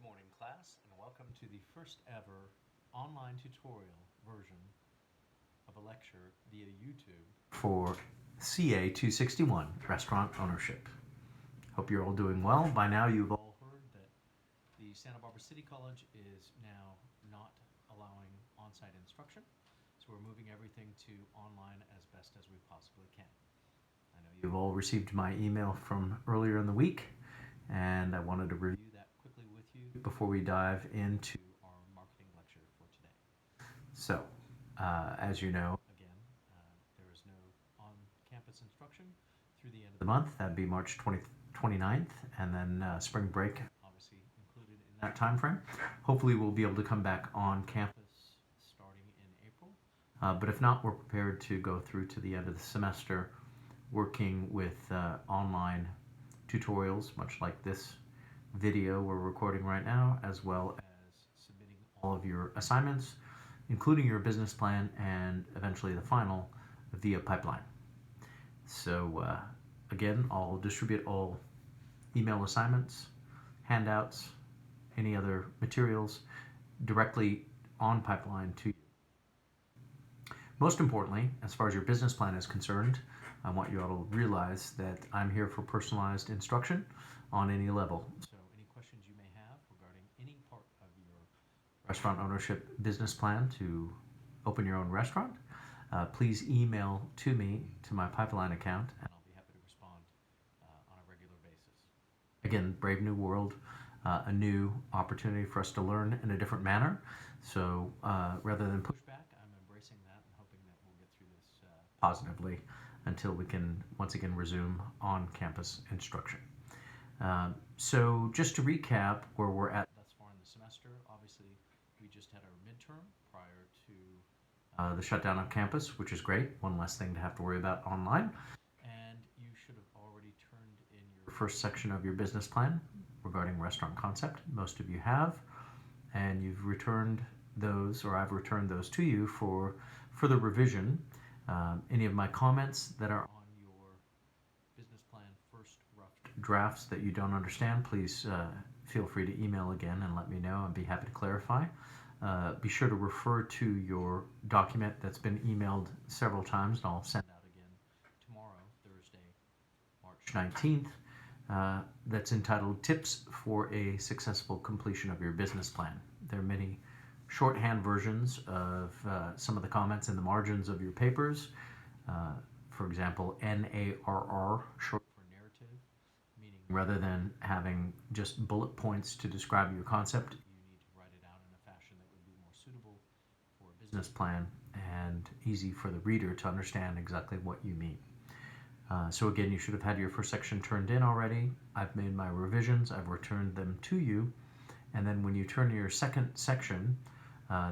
Good morning, class, and welcome to the first ever online tutorial version of a lecture via YouTube for CA 261, Restaurant Ownership. Hope you're all doing well. By now you've all heard that the Santa Barbara City College is now not allowing on-site instruction, so we're moving everything to online as best as we possibly can. I know you've all received my email from earlier in the week, and I wanted to review that quickly with you before we dive into our marketing lecture for today. So, as you know, again, there is no on-campus instruction through the end of the month. That'd be March 29th, and then spring break, obviously included in that time frame. Hopefully we'll be able to come back on campus starting in April. But if not, we're prepared to go through to the end of the semester working with online tutorials, much like this video we're recording right now, as well as submitting all of your assignments, including your business plan, and eventually the final via pipeline. So again, I'll distribute all email assignments, handouts, any other materials directly on pipeline to you. Most importantly, as far as your business plan is concerned, I want you all to realize that I'm here for personalized instruction on any level. So any questions you may have regarding any part of your restaurant ownership business plan to open your own restaurant, please email to me, to my Pipeline account, and I'll be happy to respond on a regular basis. Again, brave new world, a new opportunity for us to learn in a different manner. So rather than pushback, I'm embracing that and hoping that we'll get through this positively until we can once again resume on-campus instruction. So just to recap where we're at thus far in the semester, obviously we just had our midterm prior to the shutdown of campus, which is great. One less thing to have to worry about online. And you should have already turned in your first section of your business plan regarding restaurant concept. Most of you have, and you've returned those, or I've returned those to you for further revision. Any of my comments that are on your business plan first rough drafts that you don't understand, please feel free to email again and let me know. I'd be happy to clarify. Be sure to refer to your document that's been emailed several times, and I'll send out again tomorrow, Thursday, March 19th, that's entitled Tips for a Successful Completion of Your Business Plan. There are many shorthand versions of some of the comments in the margins of your papers. For example, NARR, short for narrative, meaning rather than having just bullet points to describe your concept, you need to write it out in a fashion that would be more suitable for a business plan and easy for the reader to understand exactly what you mean. So again, you should have had your first section turned in already. I've made my revisions, I've returned them to you, and then when you turn to your second section,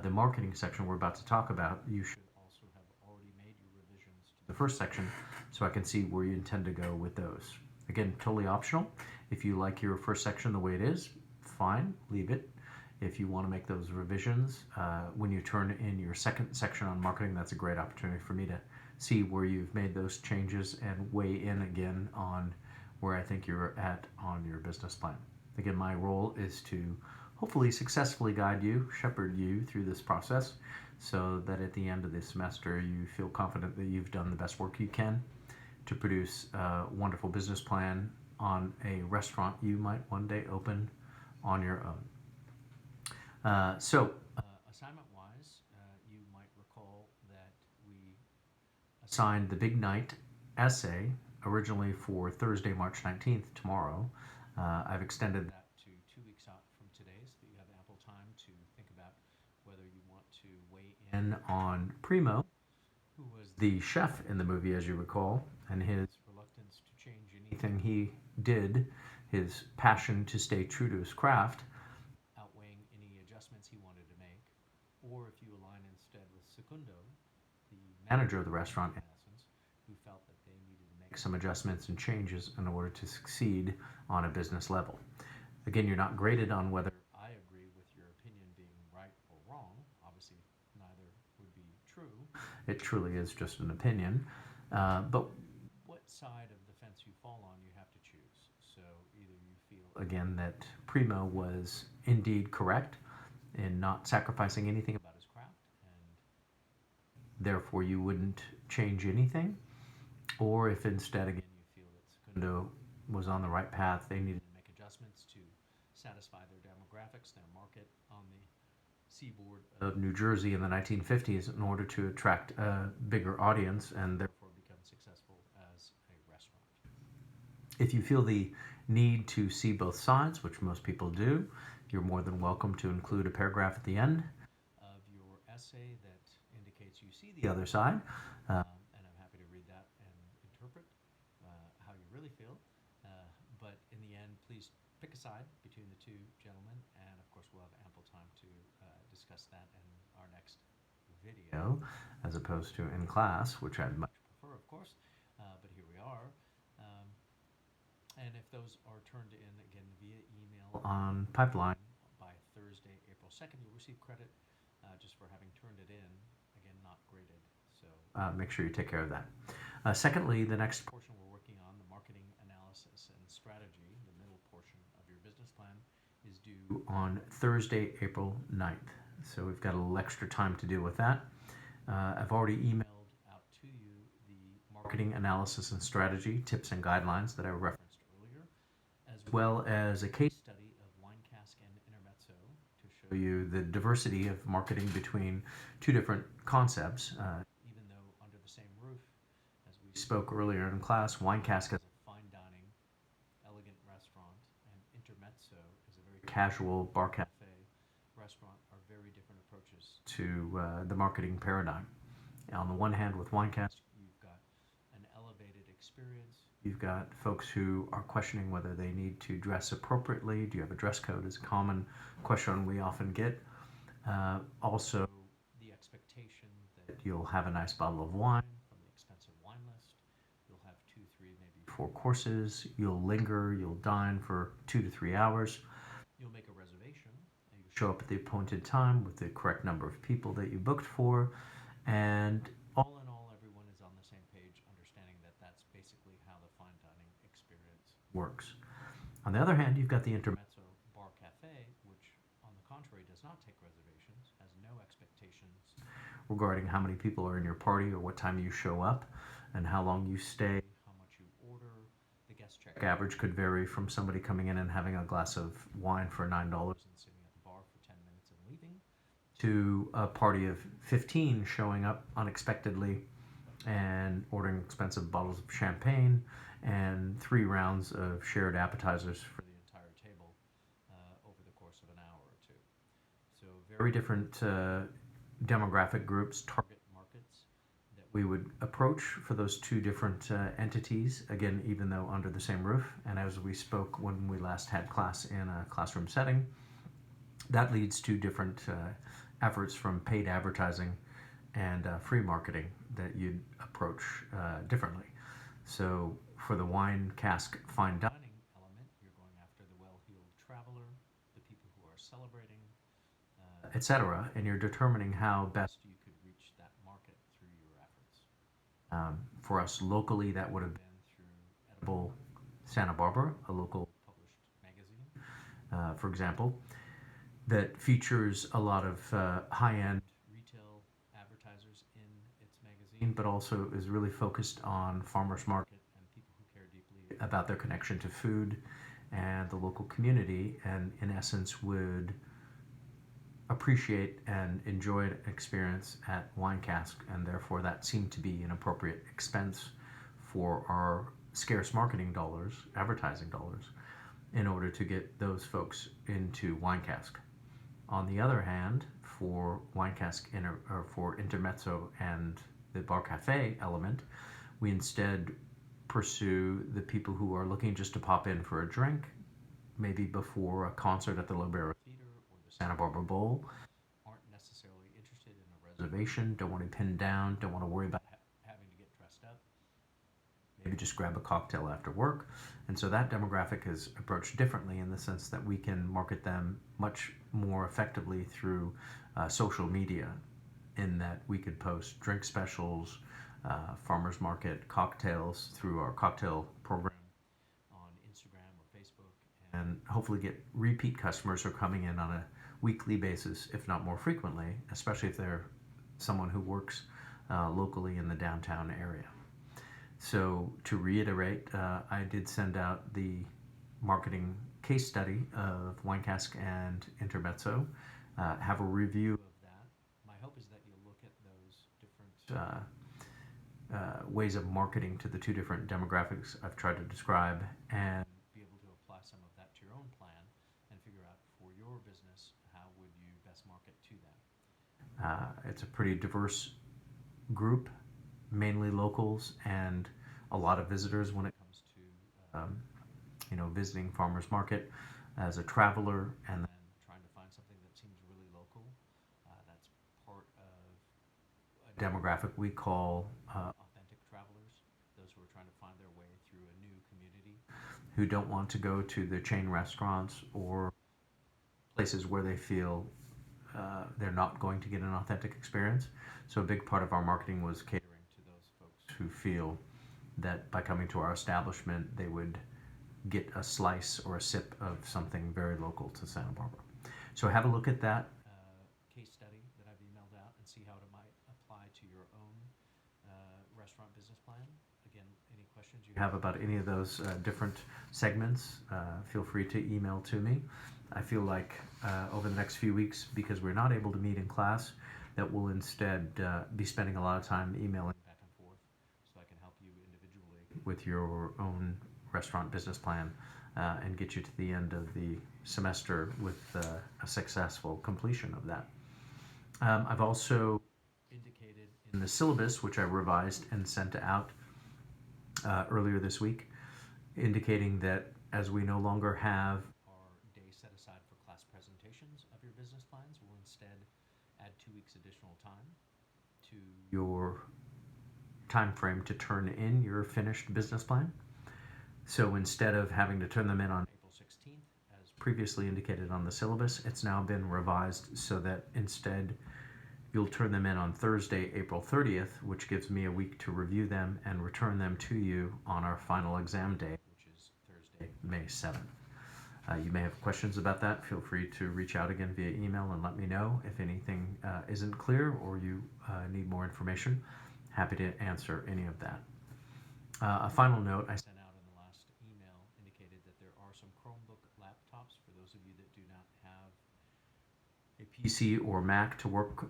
the marketing section we're about to talk about, you should also have already made your revisions to the first section so I can see where you intend to go with those. Again, totally optional. If you like your first section the way it is, fine, leave it. If you want to make those revisions, when you turn in your second section on marketing, that's a great opportunity for me to see where you've made those changes and weigh in again on where I think you're at on your business plan. Again, my role is to hopefully successfully guide you, shepherd you through this process so that at the end of the semester you feel confident that you've done the best work you can to produce a wonderful business plan on a restaurant you might one day open on your own. Assignment-wise, you might recall that we assigned the Big Night essay originally for Thursday, March 19th, tomorrow. I've extended that to 2 weeks out from today so that you have ample time to think about whether you want to weigh in on Primo, who was the chef in the movie, as you recall, and his reluctance to change anything he did, his passion to stay true to his craft, outweighing any adjustments he wanted to make, or if you align instead with Secundo, the manager of the restaurant, in essence, who felt that they needed to make some adjustments and changes in order to succeed on a business level. Again, you're not graded on whether I agree with your opinion being right or wrong. Obviously, neither would be true. It truly is just an opinion. But what side of the fence you fall on, you have to choose. So either you feel again that Primo was indeed correct in not sacrificing anything about his craft, and therefore you wouldn't change anything, or if instead again you feel that Secundo was on the right path, they needed to make adjustments to satisfy their demographics, their market on the seaboard of New Jersey in the 1950s in order to attract a bigger audience and therefore become successful as a restaurant. If you feel the need to see both sides, which most people do, you're more than welcome to include a paragraph at the end of your essay that indicates you see the other side, and I'm happy to read that and interpret how you really feel. But in the end, please pick a side between the two gentlemen, and of course we'll have ample time to discuss that in our next video, as opposed to in class, which I'd much prefer, of course, but here we are. And if those are turned in, again, via email on Pipeline by Thursday, April 2nd, you'll receive credit just for having turned it in, again, not graded. So make sure you take care of that. Secondly, the next portion we're working on, the marketing analysis and strategy, the middle portion of your business plan, is due on Thursday, April 9th. So we've got a little extra time to deal with that. I've already emailed out to you the marketing analysis and strategy tips and guidelines that I referenced earlier, as well as a case study of Wine Cask and Intermezzo to show you the diversity of marketing between two different concepts, even though under the same roof. As we spoke earlier in class, Wine Cask is a fine dining, elegant restaurant, and Intermezzo is a very casual bar cafe restaurant, are very different approaches to the marketing paradigm. On the one hand, with Wine Cask, you've got an elevated experience. You've got folks who are questioning whether they need to dress appropriately. Do you have a dress code? Is a common question we often get. Also, the expectation that you'll have a nice bottle of wine from the expensive wine list. You'll have 2, 3, maybe 4 courses. You'll linger. You'll dine for 2 to 3 hours. You'll make a reservation. And you'll show up at the appointed time with the correct number of people that you booked for. And all in all, everyone is on the same page, understanding that that's basically how the fine dining experience works. On the other hand, you've got the Intermezzo Bar Cafe, which, on the contrary, does not take reservations, has no expectations regarding how many people are in your party or what time you show up and how long you stay, how much you order. The guest check average could vary from somebody coming in and having a glass of wine for $9 and sitting at the bar for 10 minutes and leaving, to a party of 15 showing up unexpectedly and ordering expensive bottles of champagne and 3 rounds of shared appetizers for the entire table over the course of an hour or 2. So very different demographic groups, target markets that we would approach for those two different entities, again, even though under the same roof. And as we spoke when we last had class in a classroom setting, that leads to different efforts from paid advertising and free marketing that you'd approach differently. So for the Wine Cask fine dining element, you're going after the well-heeled traveler, the people who are celebrating, etc., and you're determining how best you could reach that market through your efforts. For us locally, that would have been through Edible Santa Barbara, a local published magazine, for example, that features a lot of high-end retail advertisers in its magazine, but also is really focused on farmers market and people who care deeply about their connection to food and the local community, and in essence would appreciate and enjoy an experience at Wine Cask, and therefore that seemed to be an appropriate expense for our scarce marketing dollars, advertising dollars, in order to get those folks into Wine Cask. On the other hand, for Wine Cask or for Intermezzo and the Bar Cafe element, we instead pursue the people who are looking just to pop in for a drink, maybe before a concert at the Lobero Theater or the Santa Barbara Bowl, aren't necessarily interested in a reservation, don't want to pin down, don't want to worry about having to get dressed up, maybe just grab a cocktail after work. And so that demographic is approached differently in the sense that we can market them much more effectively through social media, in that we could post drink specials, farmers market cocktails through our cocktail program on Instagram or Facebook, and hopefully get repeat customers who are coming in on a weekly basis, if not more frequently, especially if they're someone who works locally in the downtown area. So to reiterate, I did send out the marketing case study of Wine Cask and Intermezzo. Have a review of that. My hope is that you'll look at those different ways of marketing to the two different demographics I've tried to describe and be able to apply some of that to your own plan and figure out for your business how would you best market to them. It's a pretty diverse group, mainly locals, and a lot of visitors when it comes to visiting farmers market as a traveler and then trying to find something that seems really local. That's part of a demographic we call authentic travelers, those who are trying to find their way through a new community, who don't want to go to the chain restaurants or places where they feel they're not going to get an authentic experience. So a big part of our marketing was catering to those folks who feel that by coming to our establishment, they would get a slice or a sip of something very local to Santa Barbara. So have a look at that case study that I've emailed out and see how it might apply to your own restaurant business plan. Again, any questions you have about any of those different segments, feel free to email to me. I feel like over the next few weeks, because we're not able to meet in class, that we'll instead be spending a lot of time emailing back and forth so I can help you individually with your own restaurant business plan and get you to the end of the semester with a successful completion of that. I've also indicated in the syllabus, which I revised and sent out earlier this week, indicating that as we no longer have our day set aside for class presentations of your business plans, we'll instead add 2 weeks additional time to your time frame to turn in your finished business plan. So instead of having to turn them in on April 16th, as previously indicated on the syllabus, it's now been revised so that instead you'll turn them in on Thursday, April 30th, which gives me a week to review them and return them to you on our final exam day, which is Thursday, May 7th. You may have questions about that. Feel free to reach out again via email and let me know if anything isn't clear or you need more information. Happy to answer any of that. A final note I sent out in the last email indicated that there are some Chromebook laptops for those of you that do not have a PC or Mac to work from.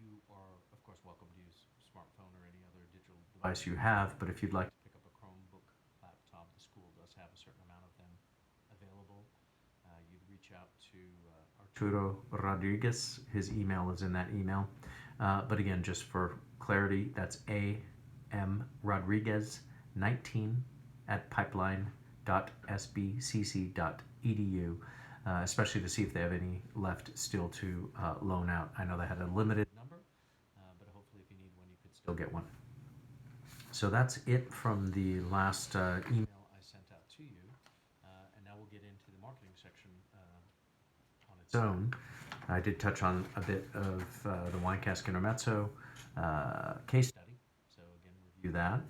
You are, of course, welcome to use a smartphone or any other digital device you have, but if you'd like to pick up a Chromebook laptop, the school does have a certain amount of them available. You'd reach out to Arturo Rodriguez. His email is in that email. But again, just for clarity, that's amrodriguez19 at pipeline.sbcc.edu, especially to see if they have any left still to loan out. I know they had a limited number, but hopefully if you need one, you could still get one. So that's it from the last email I sent out to you. And now we'll get into the marketing section on its own. I did touch on a bit of the Wine Cask Intermezzo case study, so again, review that.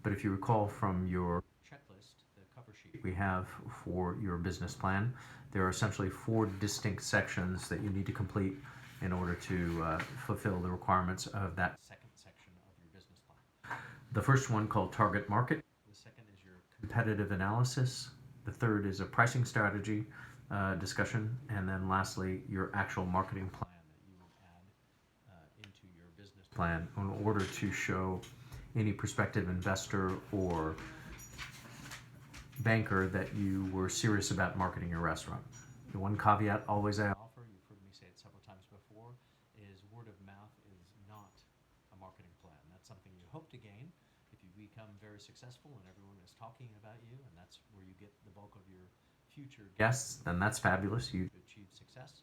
But if you recall from your checklist, the cover sheet we have for your business plan, there are essentially 4 distinct sections that you need to complete in order to fulfill the requirements of that second section of your business plan. The first one, called Target Market. The second is your competitive analysis. The third is a pricing strategy discussion. And then lastly, your actual marketing plan that you will add into your business plan in order to show any prospective investor or banker that you were serious about marketing your restaurant. The one caveat always I offer, you've heard me say it several times before, is word of mouth is not a marketing plan. That's something you hope to gain if you become very successful and everyone is talking about you, and that's where you get the bulk of your future guests, then that's fabulous. You've achieved success.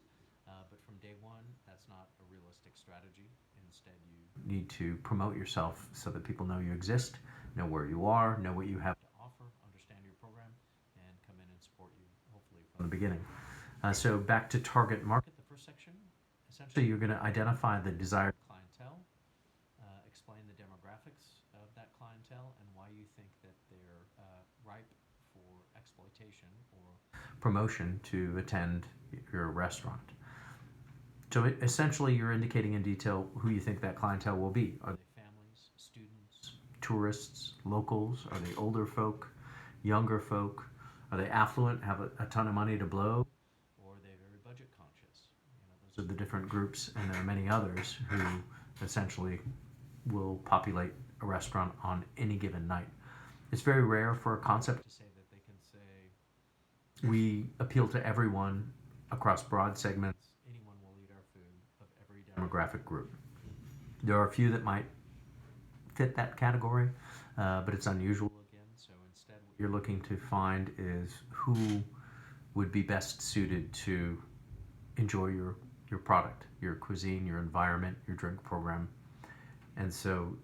But from day one, that's not a realistic strategy. Instead, you need to promote yourself so that people know you exist, know where you are, know what you have to offer, understand your program, and come in and support you, hopefully, from the beginning. So back to target market, the first section. Essentially, you're going to identify the desired clientele, explain the demographics of that clientele, and why you think that they're ripe for X, exploitation or promotion to attend your restaurant. So essentially, you're indicating in detail who you think that clientele will be. Are they families, students, tourists, locals? Are they older folk, younger folk? Are they affluent, have a ton of money to blow? Or are they very budget conscious? Those are the different groups, and there are many others who essentially will populate a restaurant on any given night. It's very rare for a concept to say that they can say, we appeal to everyone across broad segments. Anyone will eat our food of every demographic group. There are a few that might fit that category, but it's unusual again. So instead, what you're looking to find is who would be best suited to enjoy your product, your cuisine, your environment, your drink program. And so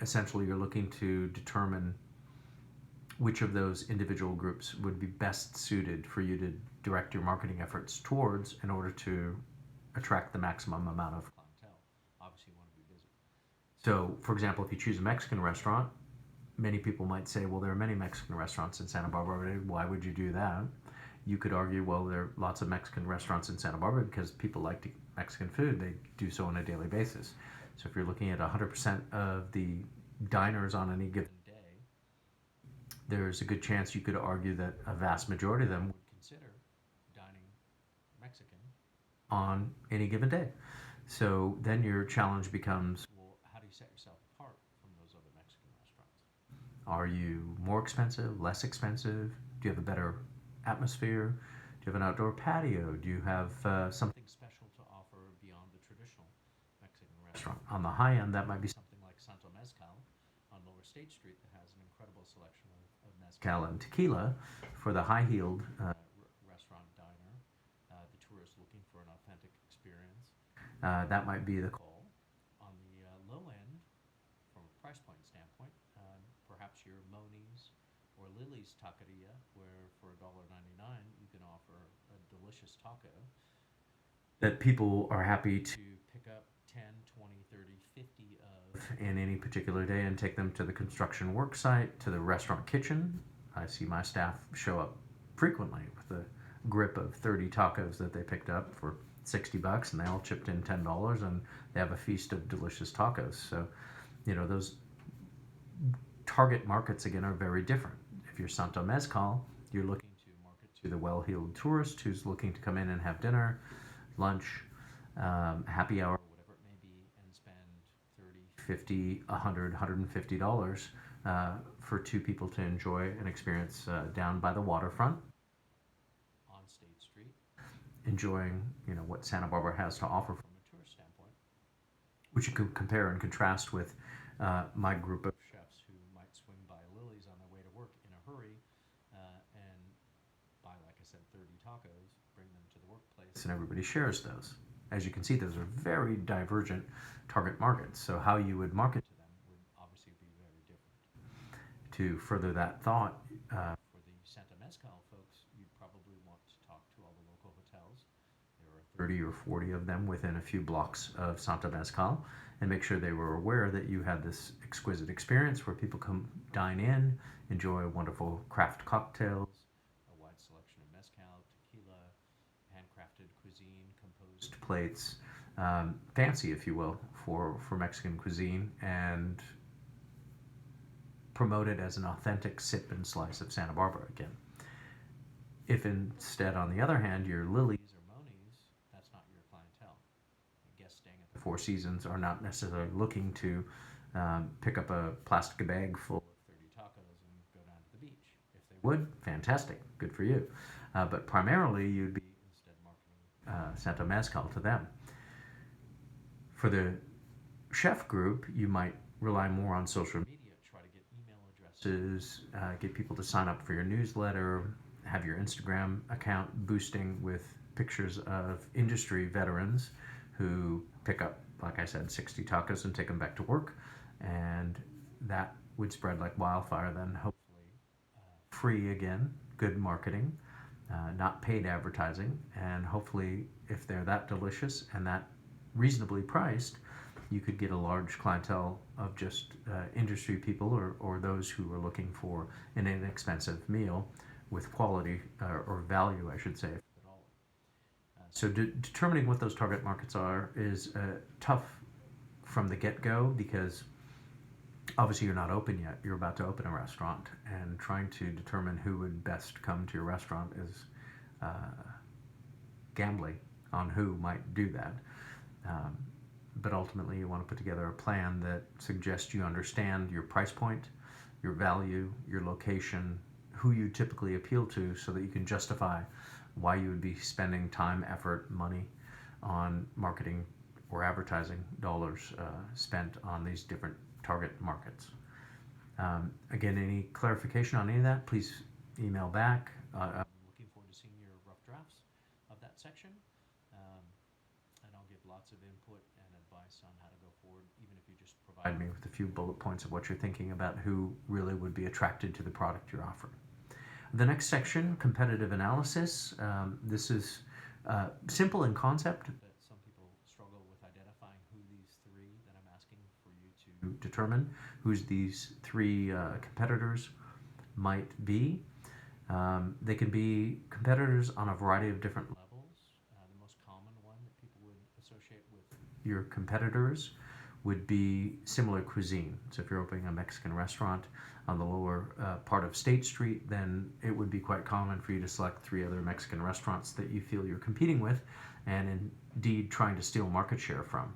essentially you're looking to determine which of those individual groups would be best suited for you to direct your marketing efforts towards in order to attract the maximum amount of clientele. Obviously, you want to be busy. So, for example, if you choose a Mexican restaurant, many people might say, well, there are many Mexican restaurants in Santa Barbara. Why would you do that? You could argue, well, there are lots of Mexican restaurants in Santa Barbara because people like to eat Mexican food. They do so on a daily basis. So if you're looking at 100% of the diners on any given day, there's a good chance you could argue that a vast majority of them would consider dining Mexican on any given day. So then your challenge becomes, well, how do you set yourself apart from those other Mexican restaurants? Are you more expensive, less expensive? Do you have a better atmosphere? Do you have an outdoor patio? Do you have something special to offer beyond the traditional Mexican restaurant? On the high end, that might be something like Santo Mezcal on Lower State Street that has an incredible selection of mezcal and tequila for the high-heeled restaurant diner, the tourist looking for an authentic experience. That might be the call. On the low end, from a price point standpoint, perhaps your Moni's or Lily's Taqueria, where for $1.99 you can offer a delicious taco that people are happy to pick up 10, 20, 30, 50 of in any particular day and take them to the construction work site, to the restaurant kitchen. I see my staff show up frequently with a grip of 30 tacos that they picked up for $60, and they all chipped in $10, and they have a feast of delicious tacos. So, those target markets again are very different. If you're Santo Mezcal, you're looking to market to the well-heeled tourist who's looking to come in and have dinner, lunch, happy hour, whatever it may be, and spend $30, $50, $100, $150 for two people to enjoy an experience down by the waterfront on State Street, enjoying what Santa Barbara has to offer from a tourist standpoint, which you could compare and contrast with my group of chefs who might swing by Lily's on their way to work in a hurry and buy, like I said, 30 tacos, bring them to the workplace, and everybody shares those. As you can see, those are very divergent target markets. So how you would market to them would obviously be very different. To further that thought, for the Santa Mezcal folks, you'd probably want to talk to all the local hotels. There are 30 or 40 of them within a few blocks of Santa Mezcal, and make sure they were aware that you had this exquisite experience where people come dine in, enjoy wonderful craft cocktails, a wide selection of mezcal, tequila, handcrafted cuisine, composed plates, fancy, if you will, for Mexican cuisine, and promote it as an authentic sip and slice of Santa Barbara again. If instead, on the other hand, you're Lily's or Moni's, that's not your clientele. Guests staying at the Four Seasons are not necessarily looking to pick up a plastic bag full of 30 tacos and go down to the beach. If they would, fantastic, good for you. But primarily, you'd be instead marketing Santa Mezcal to them. For the chef group, you might rely more on social media, try to get email addresses, get people to sign up for your newsletter, have your Instagram account boosting with pictures of industry veterans who pick up, like I said, 60 tacos and take them back to work. And that would spread like wildfire then, hopefully free again, good marketing, not paid advertising. And hopefully if they're that delicious and that reasonably priced, you could get a large clientele of just industry people or those who are looking for an inexpensive meal with quality or value, I should say. So determining what those target markets are is tough from the get-go because obviously you're not open yet. You're about to open a restaurant, and trying to determine who would best come to your restaurant is gambling on who might do that. Um, but ultimately, you want to put together a plan that suggests you understand your price point, your value, your location, who you typically appeal to, so that you can justify why you would be spending time, effort, money on marketing or advertising dollars spent on these different target markets. Again, any clarification on any of that, please email back. I'm looking forward to seeing your rough drafts of that section. And I'll give lots of input and advice on how to go forward, even if you just provide me with a few bullet points of what you're thinking about who really would be attracted to the product you're offering. The next section, competitive analysis. This is simple in concept, but some people struggle with identifying who these three that I'm asking for you to determine who's these three competitors might be. They can be competitors on a variety of different levels. The most common one that people would associate with your competitors would be similar cuisine. So if you're opening a Mexican restaurant on the lower part of State Street, then it would be quite common for you to select three other Mexican restaurants that you feel you're competing with and indeed trying to steal market share from.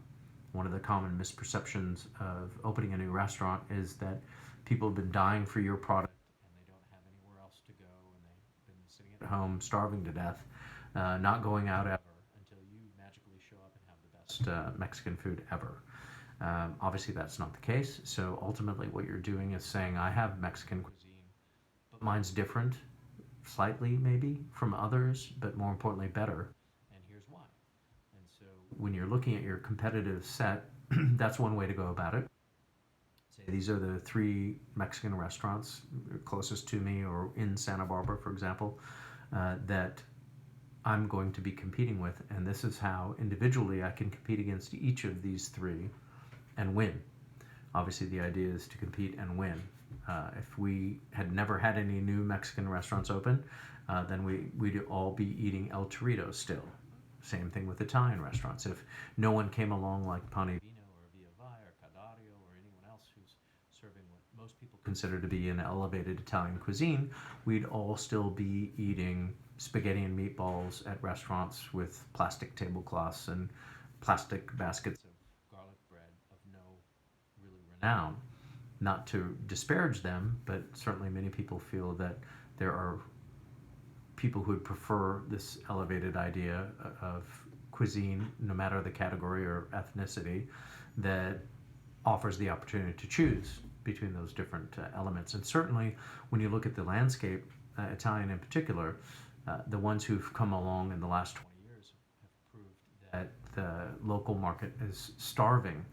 One of the common misperceptions of opening a new restaurant is that people have been dying for your product and they don't have anywhere else to go, and they've been sitting at home starving to death, not going out ever until you magically show up and have the best Mexican food ever. Obviously, that's not the case. So ultimately, what you're doing is saying, I have Mexican cuisine, but mine's different, slightly maybe, from others, but more importantly, better. And here's why. And so when you're looking at your competitive set, that's one way to go about it. Say these are the three Mexican restaurants closest to me or in Santa Barbara, for example, that I'm going to be competing with. And this is how individually I can compete against each of these three and win. Obviously, the idea is to compete and win. If we had never had any new Mexican restaurants open, then we'd all be eating El Torito still. Same thing with Italian restaurants. If no one came along like Pane Vino or Via Vai or Cadario or anyone else who's serving what most people consider to be an elevated Italian cuisine, we'd all still be eating spaghetti and meatballs at restaurants with plastic tablecloths and plastic baskets of garlic bread of no really renown. Not to disparage them, but certainly many people feel that there are people who would prefer this elevated idea of cuisine, no matter the category or ethnicity, that offers the opportunity to choose between those different elements. And certainly, when you look at the landscape, Italian in particular, the ones who've come along in the last 20 years have proved that the local market is starving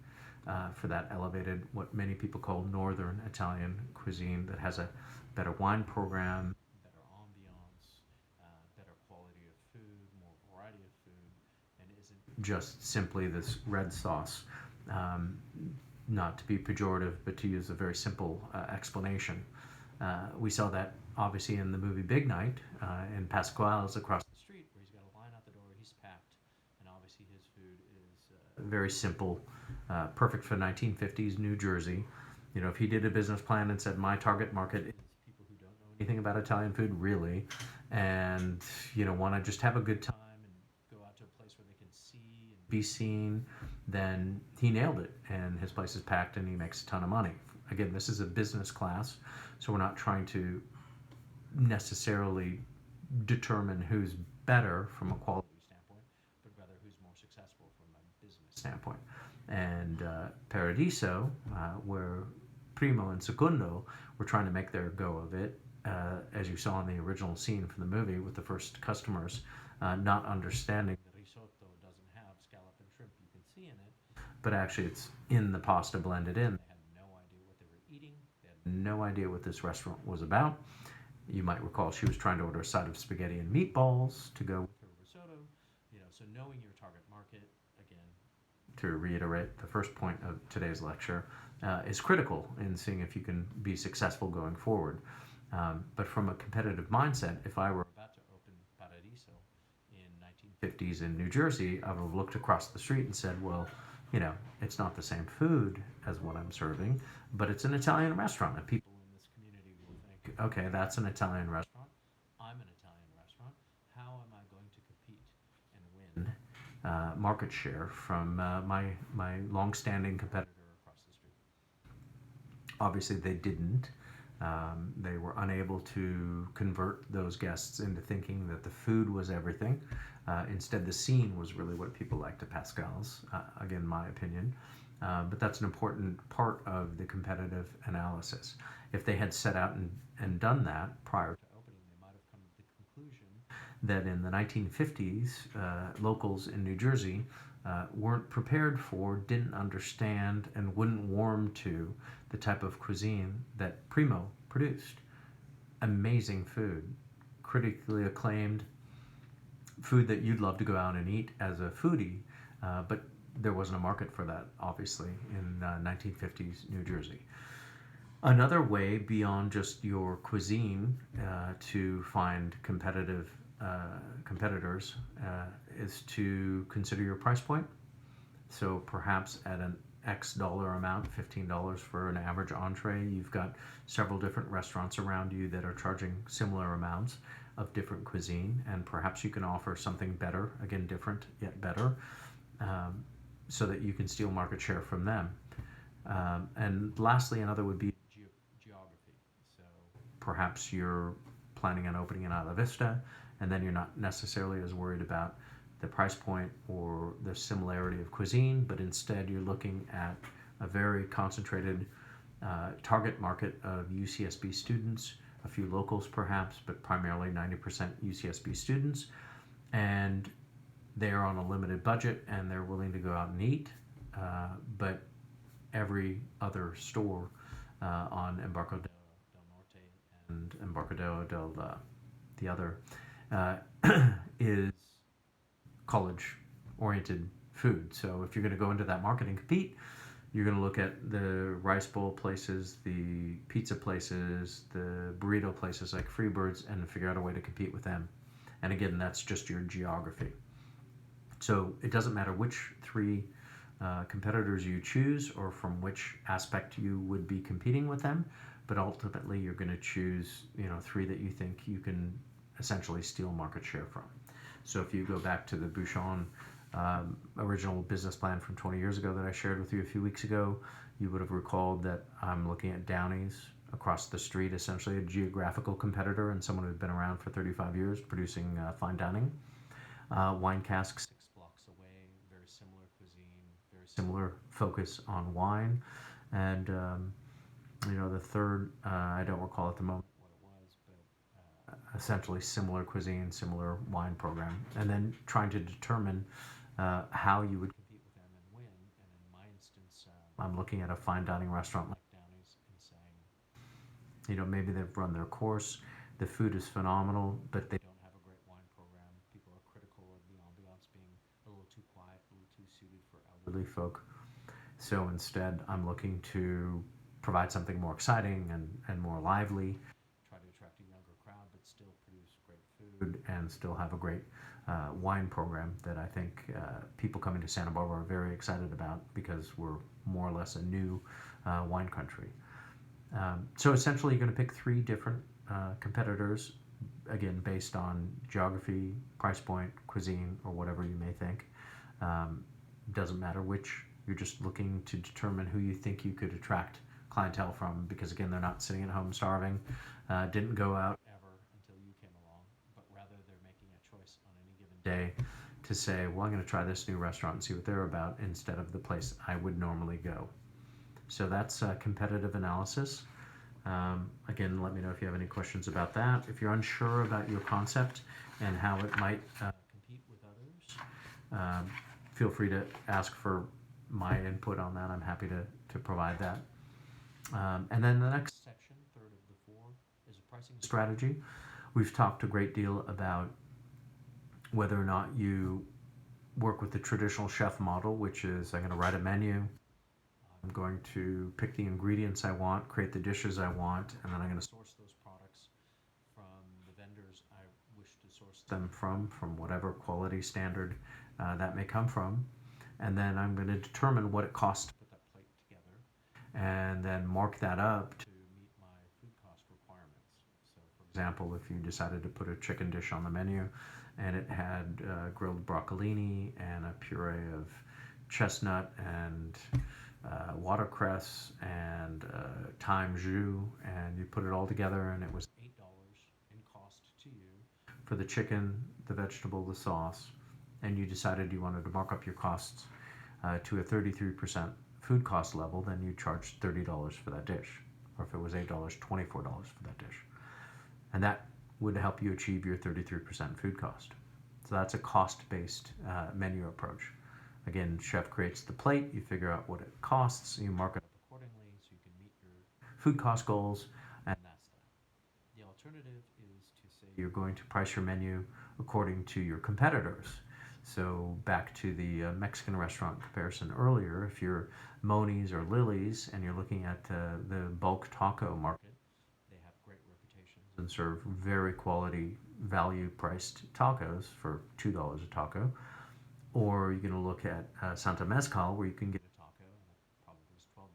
for that elevated, what many people call Northern Italian cuisine that has a better wine program, better ambiance, better quality of food, more variety of food, and isn't just simply this red sauce. Not to be pejorative, but to use a very simple explanation. We saw that obviously in the movie Big Night in Pasquale's across the street, where he's got a line out the door, he's packed, and obviously his food is very simple, perfect for 1950s New Jersey. You know, if he did a business plan and said, my target market is people who don't know anything about Italian food really, and want to just have a good time and go out to a place where they can see and be seen, then he nailed it, and his place is packed and he makes a ton of money. Again, this is a business class, so we're not trying to necessarily determine who's better from a quality standpoint, but rather who's more successful from a business standpoint. And Paradiso, where Primo and Secondo were trying to make their go of it, as you saw in the original scene from the movie with the first customers not understanding the risotto doesn't have scallop and shrimp you can see in it, but actually it's in the pasta blended in. They had no idea what they were eating. They had no idea what this restaurant was about. You might recall she was trying to order a side of spaghetti and meatballs to go with her risotto. So knowing your target market, again, to reiterate the first point of today's lecture, is critical in seeing if you can be successful going forward. But from a competitive mindset, if I were about to open Paradiso in 1950s in New Jersey, I would have looked across the street and said, well, it's not the same food as what I'm serving, but it's an Italian restaurant. And people in this community will think, okay, that's an Italian restaurant. I'm an Italian restaurant. How am I going to compete and win market share from my long-standing competitor across the street? Obviously, they didn't. They were unable to convert those guests into thinking that the food was everything. Instead, the scene was really what people liked at Pascal's. Again, my opinion. But that's an important part of the competitive analysis. If they had set out and done that prior to opening, they might have come to the conclusion that in the 1950s, locals in New Jersey weren't prepared for, didn't understand, and wouldn't warm to the type of cuisine that Primo produced. Amazing food, critically acclaimed, food that you'd love to go out and eat as a foodie, but there wasn't a market for that, obviously, in 1950s New Jersey. Another way beyond just your cuisine to find competitors is to consider your price point. So perhaps at an X dollar amount, $15 for an average entree, you've got several different restaurants around you that are charging similar amounts of different cuisine, and perhaps you can offer something better, again, different yet better, so that you can steal market share from them. And lastly, another would be geography. So perhaps you're planning on opening in Isla Vista, and then you're not necessarily as worried about the price point or the similarity of cuisine, but instead you're looking at a very concentrated target market of UCSB students, a few locals perhaps, but primarily 90% UCSB students, and they are on a limited budget and they're willing to go out and eat, but every other store on Embarcadero del Norte and Embarcadero del the other is college-oriented food. So if you're going to go into that market and compete, you're going to look at the rice bowl places, the pizza places, the burrito places like Freebirds, and figure out a way to compete with them. And again, that's just your geography. So it doesn't matter which three competitors you choose or from which aspect you would be competing with them, but ultimately you're going to choose three that you think you can essentially steal market share from. So if you go back to the Bouchon original business plan from 20 years ago that I shared with you a few weeks ago, you would have recalled that I'm looking at Downey's across the street, essentially a geographical competitor and someone who had been around for 35 years producing fine dining. Wine Cask 6 blocks away, very similar cuisine, very similar focus on wine. And the third, I don't recall at the moment what it was, but essentially similar cuisine, similar wine program. And then trying to determine how you would compete with them and win. And in my instance, I'm looking at a fine dining restaurant like Downey's and saying, maybe they've run their course, the food is phenomenal, but they don't have a great wine program. People are critical of the ambiance being a little too quiet, a little too suited for elderly folk. So instead, I'm looking to provide something more exciting and more lively, try to attract a younger crowd, but still produce great food and still have a great wine program that I think people coming to Santa Barbara are very excited about because we're more or less a new wine country. So essentially, you're going to pick three different competitors, again, based on geography, price point, cuisine, or whatever you may think. Doesn't matter which. You're just looking to determine who you think you could attract clientele from, because again, they're not sitting at home starving, didn't go out ever until you came along, but rather they're making a choice on any given day to say, well, I'm going to try this new restaurant and see what they're about instead of the place I would normally go. So that's competitive analysis. Again, let me know if you have any questions about that. If you're unsure about your concept and how it might compete with others, feel free to ask for my input on that. I'm happy to provide that. And then the next section, third of the four, is a pricing strategy. We've talked a great deal about whether or not you work with the traditional chef model, which is I'm going to write a menu, I'm going to pick the ingredients I want, create the dishes I want, and then I'm going to source those products them from whatever quality standard that may come from. And then I'm going to determine what it costs to put that plate together and then mark that up to meet my food cost requirements. So, for example, if you decided to put a chicken dish on the menu and it had grilled broccolini and a puree of chestnut and watercress and thyme jus, and you put it all together and it was $8 in cost to you for the chicken, the vegetable, the sauce, and you decided you wanted to mark up your costs to a 33% food cost level, then you charge $30 for that dish. Or if it was $8, $24 for that dish. And that would help you achieve your 33% food cost. So that's a cost-based menu approach. Again, chef creates the plate, you figure out what it costs, you mark it up accordingly so you can meet your food cost goals, and that's that. The alternative is to say you're going to price your menu according to your competitors. So back to the Mexican restaurant comparison earlier, if you're Moni's or Lily's and you're looking at the bulk taco market, they have great reputations and serve very quality value priced tacos for $2 a taco. Or you're going to look at Santa Mezcal, where you can get a taco, and it probably is $12.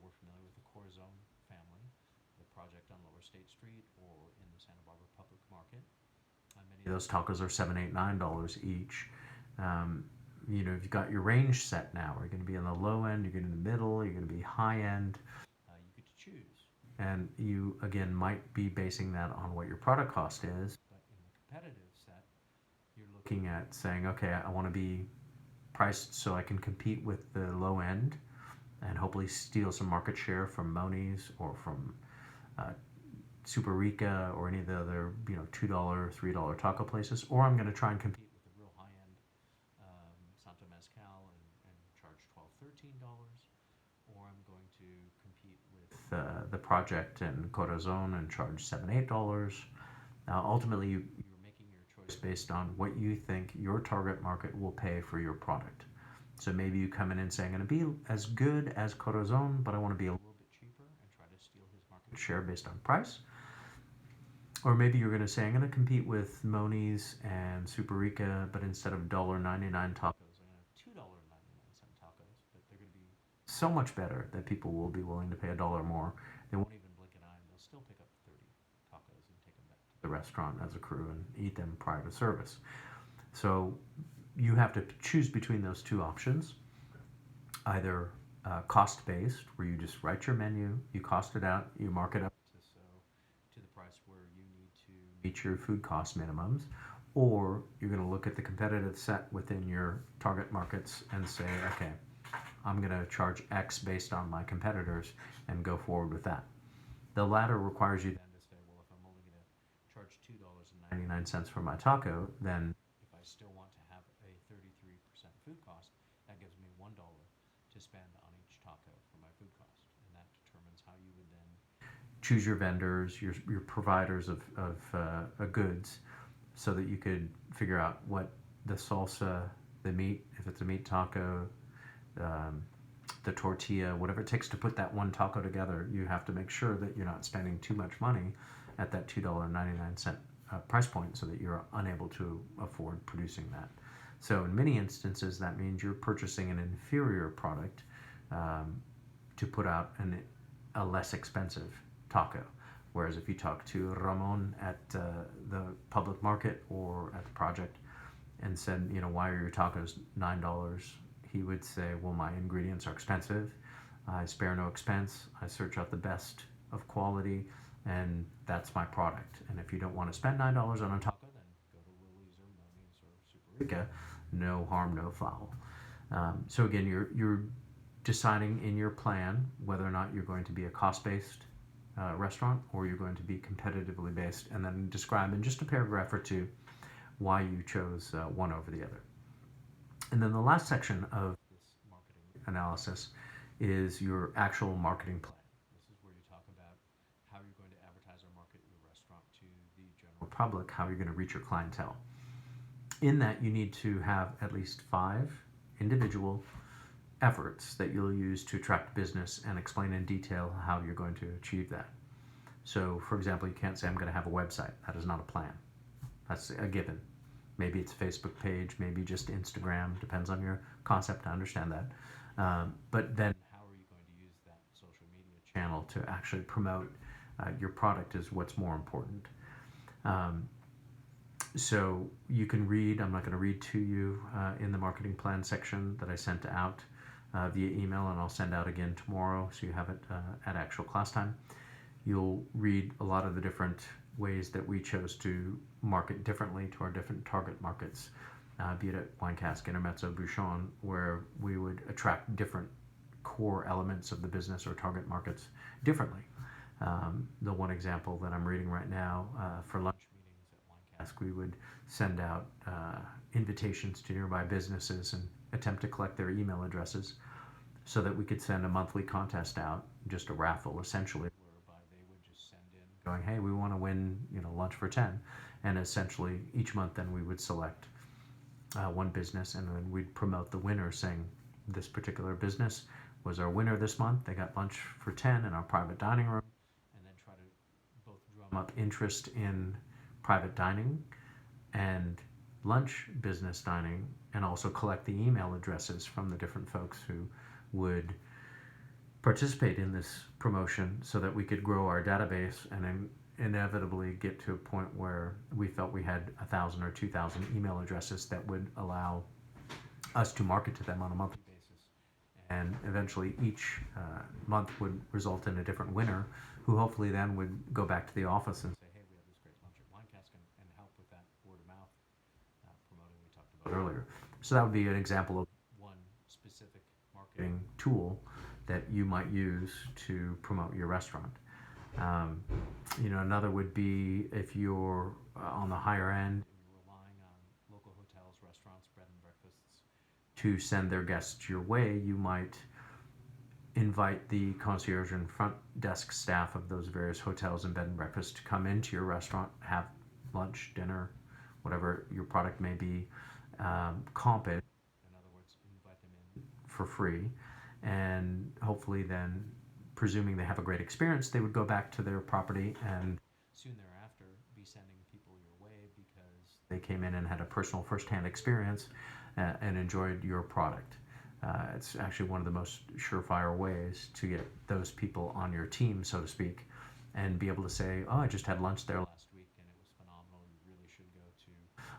We're familiar with the Corazon family, the project on Lower State Street or in the Santa Barbara Public Market. Many of those tacos are $7, $8, $9 each. You know, you've got your range set now. Are you going to be on the low end? You're going to be in the middle? You're going to be high end? You get to choose. And you, again, might be basing that on what your product cost is. But in the competitive set, you're looking at saying, okay, I want to be priced so I can compete with the low end and hopefully steal some market share from Moni's or from Super Rica or any of the other, you know, $2, $3 taco places, or I'm going to try and compete with the real high-end Santa Mezcal and charge $12, $13, or I'm going to compete with the Project and Corazon and charge $7, $8. Ultimately, you're making your choice based on what you think your target market will pay for your product. So maybe you come in and say, I'm going to be as good as Corazon, but I want to be a little bit cheaper and try to steal his market share based on price. Or maybe you're going to say, I'm going to compete with Moni's and Super Rica, but instead of $1.99 tacos, I'm going to have $2.99 tacos. But they're going to be so much better that people will be willing to pay $1 more. They won't even blink an eye, and they'll still pick up 30 tacos and take them back to the restaurant as a crew and eat them prior to service. So you have to choose between those two options, either cost-based, where you just write your menu, you cost it out, you mark it up to the price where you need to meet your food cost minimums, or you're going to look at the competitive set within your target markets and say, okay, I'm going to charge X based on my competitors and go forward with that. The latter requires you then to say, well, if I'm only going to charge $2.99 for my taco, then if I still want to have a 33% food cost, that gives me $1 to spend on each taco for my food cost. And that determines how you would then choose your vendors, your providers of goods, so that you could figure out what the salsa, the meat, if it's a meat taco, the tortilla, whatever it takes to put that one taco together. You have to make sure that you're not spending too much money at that $2.99 price point so that you're unable to afford producing that. So in many instances, that means you're purchasing an inferior product to put out a less expensive taco. Whereas if you talk to Ramon at the public market or at the Project and said, you know, why are your tacos $9? He would say, well, my ingredients are expensive. I spare no expense. I search out the best of quality, and that's my product. And if you don't want to spend $9 on a taco, then go to Lily's or Moni's or Super Rica. No harm, no foul. So again, you're deciding in your plan whether or not you're going to be a cost-based restaurant or you're going to be competitively based, and then describe in just a paragraph or two why you chose one over the other. And then the last section of this marketing analysis is your actual marketing plan. This is where you talk about how you're going to advertise or market your restaurant to the general public, how you're going to reach your clientele. In that, you need to have at least 5 individual efforts that you'll use to attract business and explain in detail how you're going to achieve that. So, for example, you can't say, I'm going to have a website. That is not a plan. That's a given. Maybe it's a Facebook page, maybe just Instagram, depends on your concept. I understand that. But then how are you going to use that social media channel to actually promote your product is what's more important. Um, so you can read, I'm not going to read to you in the marketing plan section that I sent out via email, and I'll send out again tomorrow so you have it at actual class time. You'll read a lot of the different ways that we chose to market differently to our different target markets, be it at Wine Cask, Intermezzo, Bouchon, where we would attract different core elements of the business or target markets differently. The one example that I'm reading right now for lunch meetings at Wine Cask, we would send out invitations to nearby businesses and attempt to collect their email addresses so that we could send a monthly contest out, just a raffle essentially, whereby they would just send in going, hey, we want to win, lunch for 10. And essentially each month then we would select one business, and then we'd promote the winner, saying this particular business was our winner this month. They got lunch for 10 in our private dining room, and then try to both drum up interest in private dining and lunch business dining, and also collect the email addresses from the different folks who would participate in this promotion so that we could grow our database and then inevitably get to a point where we felt we had 1,000 or 2,000 email addresses that would allow us to market to them on a monthly basis. And eventually each month would result in a different winner who hopefully then would go back to the office and say, hey, we have this great lunch at Wine Cask, and help with that word of mouth promoting we talked about earlier. So that would be an example of one specific marketing tool that you might use to promote your restaurant. Another would be if you're on the higher end and you're relying on local hotels, restaurants, bed and breakfasts to send their guests your way, you might invite the concierge and front desk staff of those various hotels and bed and breakfasts to come into your restaurant, have lunch, dinner, whatever your product may be, comp it. In other words, invite them in for free, and hopefully then, presuming they have a great experience, they would go back to their property and soon thereafter be sending people your way because they came in and had a personal first-hand experience and enjoyed your product. It's actually one of the most surefire ways to get those people on your team, so to speak, and be able to say, oh, I just had lunch there last week and it was phenomenal. You really should go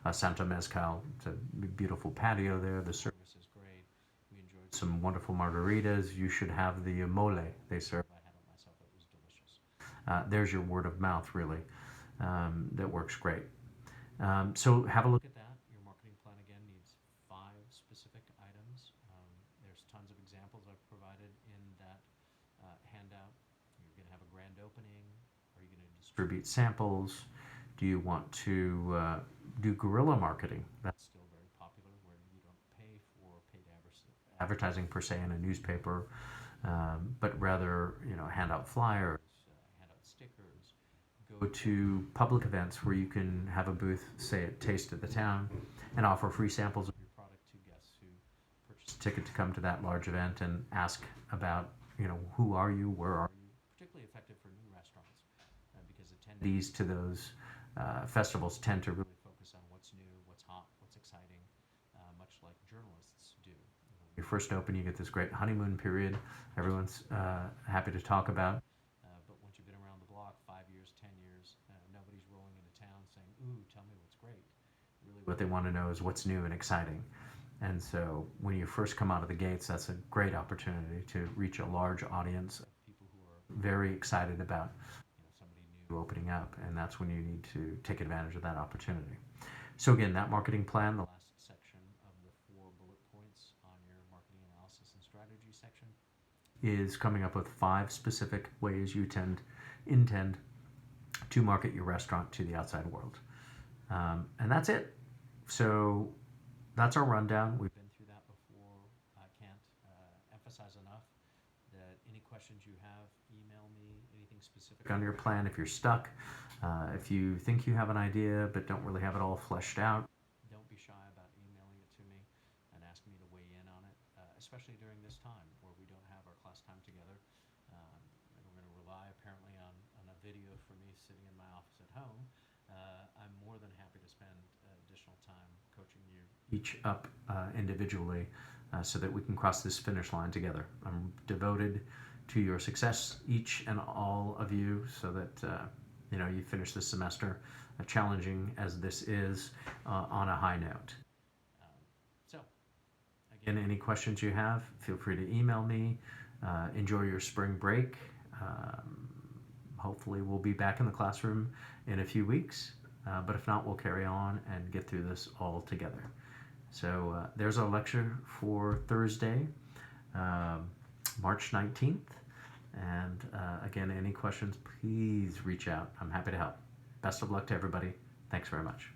to Santa Mezcal. It's a beautiful patio there. The service is great. We enjoyed some wonderful margaritas. You should have the mole they serve. I had it myself. It was delicious. There's your word of mouth, really. That works great. So have a look at that. Your marketing plan, again, needs 5 specific items. There's tons of examples I've provided in that handout. You're going to have a grand opening. Are you going to distribute samples? Do you want to do guerrilla marketing? That's still very popular, where you don't pay for paid advertising per se in a newspaper, but rather hand out flyers, hand out stickers, go to public events where you can have a booth, say at Taste of the Town, and offer free samples of your product to guests who purchase a ticket to come to that large event, and ask about who are you, where are you. Particularly effective for new restaurants, because attendees to those festivals tend to really focus on what's new, what's hot, what's exciting, much like journalists do. When you first open, you get this great honeymoon period everyone's happy to talk about. But once you've been around the block 5 years, 10 years, nobody's rolling into town saying, ooh, tell me what's great. Really what they want to know is what's new and exciting. And so when you first come out of the gates, that's a great opportunity to reach a large audience of people who are very excited about somebody new opening up, and that's when you need to take advantage of that opportunity. So again, that marketing plan, the last section of the 4 bullet points on your marketing analysis and strategy section, is coming up with 5 specific ways you intend to market your restaurant to the outside world. And that's it. So that's our rundown. We've been through that before. I can't emphasize enough that any questions you have, email me, anything specific on your plan. If you're stuck, if you think you have an idea but don't really have it all fleshed out, don't be shy about emailing it to me and ask me to weigh in on it, especially during this time where we don't have our class time together. We're going to rely apparently on a video for me sitting in my office at home. I'm more than happy to spend each up individually so that we can cross this finish line together. I'm devoted to your success, each and all of you, so that you finish this semester, challenging as this is, on a high note. So, again, any questions you have, feel free to email me. Enjoy your spring break. Hopefully we'll be back in the classroom in a few weeks, but if not, we'll carry on and get through this all together. So there's our lecture for Thursday, March 19th. And again, any questions, please reach out. I'm happy to help. Best of luck to everybody. Thanks very much.